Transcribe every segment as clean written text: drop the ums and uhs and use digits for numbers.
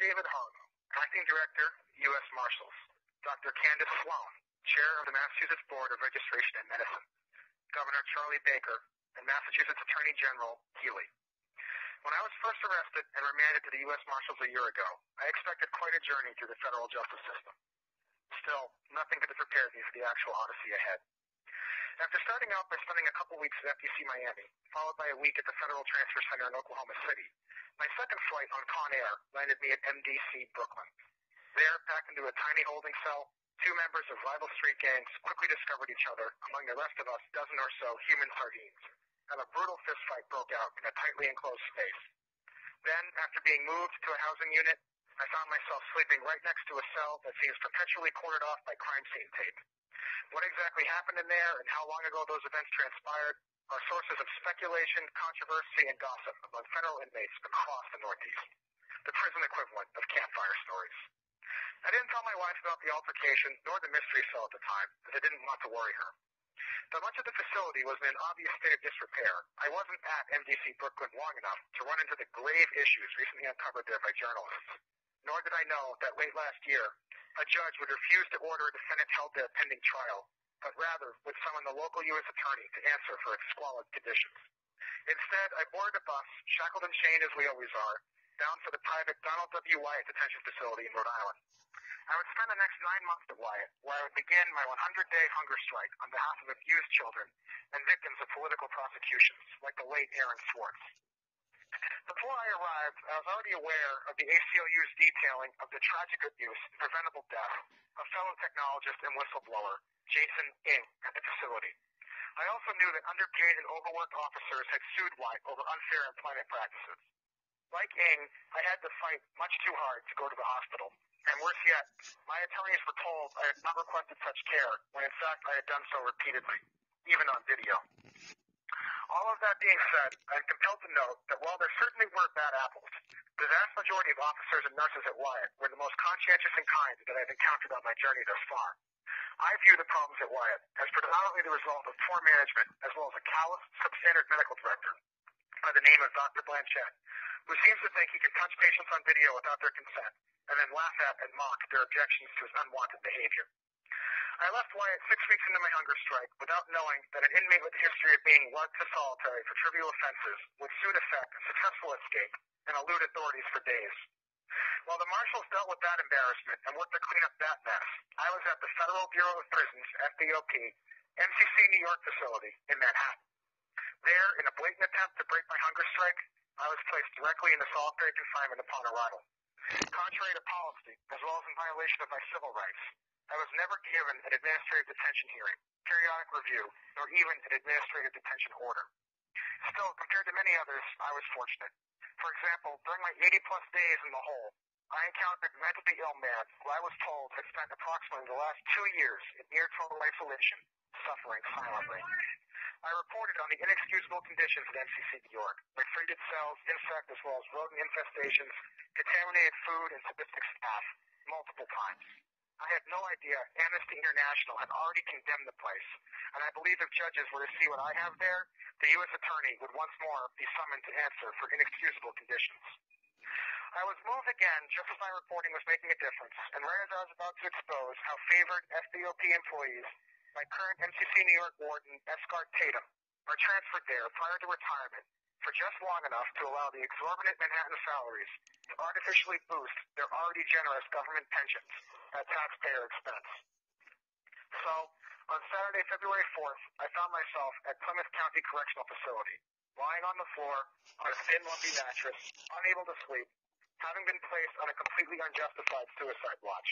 David Harlow, Acting Director, U.S. Marshals. Dr. Candace Sloan, Chair of the Massachusetts Board of Registration and Medicine. Governor Charlie Baker, and Massachusetts Attorney General Healy. When I was first arrested and remanded to the U.S. Marshals a year ago, I expected quite a journey through the federal justice system. Still, nothing could have prepared me for the actual odyssey ahead. After starting out by spending a couple weeks at FTC Miami, followed by a week at the Federal Transfer Center in Oklahoma City, my second flight on Con Air landed me at MDC Brooklyn. There, packed into a tiny holding cell, two members of rival street gangs quickly discovered each other among the rest of us dozen or so human sardines, and a brutal fistfight broke out in a tightly enclosed space. Then, after being moved to a housing unit, I found myself sleeping right next to a cell that seems perpetually cordoned off by crime scene tape. What exactly happened in there and how long ago those events transpired are sources of speculation, controversy, and gossip among federal inmates across the Northeast, the prison equivalent of campfire stories. I didn't tell my wife about the altercation nor the mystery cell at the time, as I didn't want to worry her. Though much of the facility was in an obvious state of disrepair, I wasn't at MDC Brooklyn long enough to run into the grave issues recently uncovered there by journalists. Nor did I know that late last year, a judge would refuse to order a defendant held there pending trial, but rather would summon the local U.S. attorney to answer for its squalid conditions. Instead, I boarded a bus, shackled and chained as we always are, bound for the private Donald W. Wyatt Detention Facility in Rhode Island. I would spend the next 9 months at Wyatt, where I would begin my 100-day hunger strike on behalf of abused children and victims of political prosecutions, like the late Aaron Swartz. Before I arrived, I was already aware of the ACLU's detailing of the tragic abuse and preventable death of fellow technologist and whistleblower Jason Ng at the facility. I also knew that underpaid and overworked officers had sued Wyatt over unfair employment practices. Like Ng, I had to fight much too hard to go to the hospital. And worse yet, my attorneys were told I had not requested such care, when in fact I had done so repeatedly, even on video. All of that being said, I am compelled to note that while there certainly were bad apples, the vast majority of officers and nurses at Wyatt were the most conscientious and kind that I've encountered on my journey thus far. I view the problems at Wyatt as predominantly the result of poor management, as well as a callous, substandard medical director by the name of Dr. Blanchett, who seems to think he can touch patients on video without their consent, and then laugh at and mock their objections to his unwanted behavior. I left Wyatt 6 weeks into my hunger strike without knowing that an inmate with a history of being lugged to solitary for trivial offenses would soon effect a successful escape and elude authorities for days. While the marshals dealt with that embarrassment and worked to clean up that mess, I was at the Federal Bureau of Prisons, FBOP, MCC New York facility in Manhattan. There, in a blatant attempt to break my hunger strike, I was placed directly into solitary confinement upon arrival. Contrary to policy, as well as in violation of my civil rights, I was never given an administrative detention hearing, periodic review, or even an administrative detention order. Still, compared to many others, I was fortunate. For example, during my 80-plus days in the hole, I encountered a mentally ill man who I was told had spent approximately the last 2 years in near total isolation, suffering silently. I reported on the inexcusable conditions at MCC New York, like freighted cells, insect as well as rodent infestations, contaminated food, and sadistic staff, multiple times. I had no idea Amnesty International had already condemned the place, and I believe if judges were to see what I have there, the U.S. Attorney would once more be summoned to answer for inexcusable conditions. I was moved again just as my reporting was making a difference, and right as I was about to expose how favored FBOP employees, my current MCC New York warden, Escart Tatum, are transferred there prior to retirement for just long enough to allow the exorbitant Manhattan salaries to artificially boost their already generous government pensions at taxpayer expense. So, on Saturday, February 4th, I found myself at Plymouth County Correctional Facility, lying on the floor on a thin, lumpy mattress, unable to sleep, having been placed on a completely unjustified suicide watch.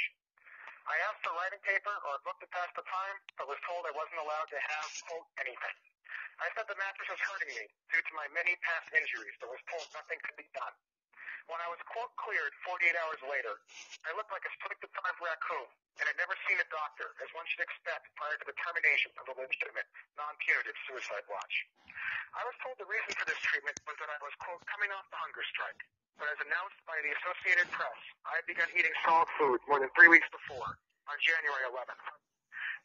I asked for writing paper or a book to pass the time, but was told I wasn't allowed to have, quote, anything. I said the mattress was hurting me due to my many past injuries, but was told nothing could be done. When I was, quote, cleared 48 hours later, I looked like a sleep-deprived raccoon and had never seen a doctor, as one should expect prior to the termination of a legitimate, non-punitive suicide watch. I was told the reason for this treatment was that I was, quote, coming off the hunger strike. But as announced by the Associated Press, I had begun eating solid food more than 3 weeks before, on January 11th.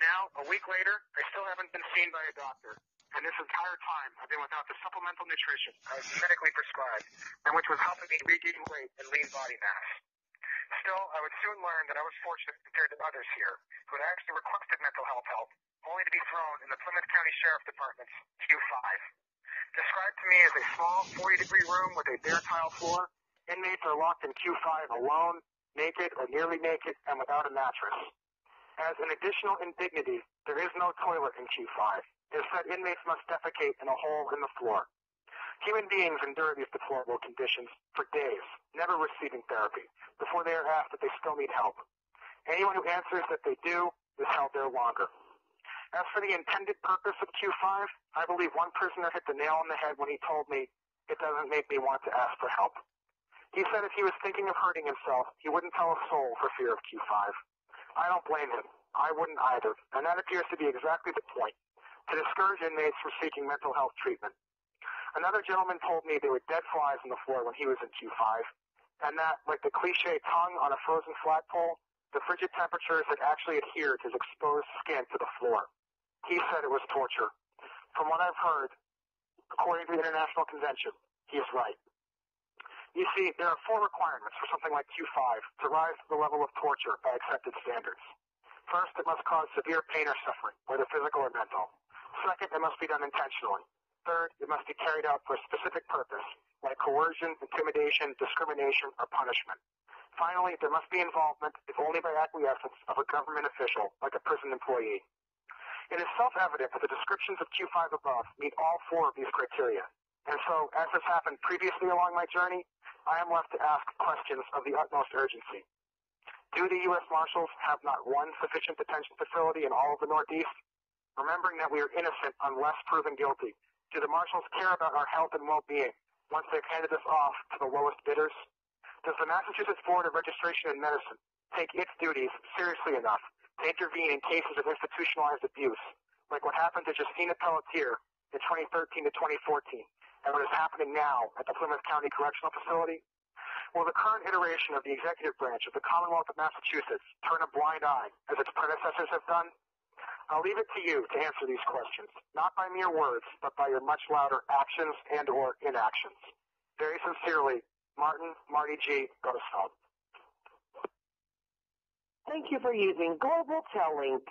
Now, a week later, I still haven't been seen by a doctor, and this entire time I've been without the supplemental nutrition I was medically prescribed, and which was helping me regain weight and lean body mass. Still, I would soon learn that I was fortunate compared to others here who had actually requested mental health help, only to be thrown in the Plymouth County Sheriff Department's Q5. Described to me as a small 40-degree room with a bare tile floor, inmates are locked in Q5 alone, naked or nearly naked, and without a mattress. As an additional indignity, there is no toilet in Q5. It is said inmates must defecate in a hole in the floor. Human beings endure these deplorable conditions for days, never receiving therapy, before they are asked if they still need help. Anyone who answers that they do is held there longer. As for the intended purpose of Q5, I believe one prisoner hit the nail on the head when he told me, "It doesn't make me want to ask for help." He said if he was thinking of hurting himself, he wouldn't tell a soul for fear of Q5. I don't blame him. I wouldn't either, and that appears to be exactly the point, to discourage inmates from seeking mental health treatment. Another gentleman told me there were dead flies on the floor when he was in Q5, and that, like the cliche tongue on a frozen flagpole, the frigid temperatures had actually adhered his exposed skin to the floor. He said it was torture. From what I've heard, according to the International Convention, he is right. You see, there are 4 requirements for something like Q5 to rise to the level of torture by accepted standards. First, it must cause severe pain or suffering, whether physical or mental. Second, it must be done intentionally. Third, it must be carried out for a specific purpose, like coercion, intimidation, discrimination, or punishment. Finally, there must be involvement, if only by acquiescence, of a government official, like a prison employee. It is self-evident that the descriptions of Q5 above meet all 4 of these criteria. And so, as has happened previously along my journey, I am left to ask questions of the utmost urgency. Do the U.S. Marshals have not one sufficient detention facility in all of the Northeast? Remembering that we are innocent unless proven guilty, do the Marshals care about our health and well-being once they've handed us off to the lowest bidders? Does the Massachusetts Board of Registration in Medicine take its duties seriously enough to intervene in cases of institutionalized abuse, like what happened to Justina Pelletier in 2013 to 2014, and what is happening now at the Plymouth County Correctional Facility? Will the current iteration of the executive branch of the Commonwealth of Massachusetts turn a blind eye, as its predecessors have done? I'll leave it to you to answer these questions, not by mere words, but by your much louder actions and or inactions. Very sincerely, Marty G. Gosfeld. Thank you for using Global Tel Link.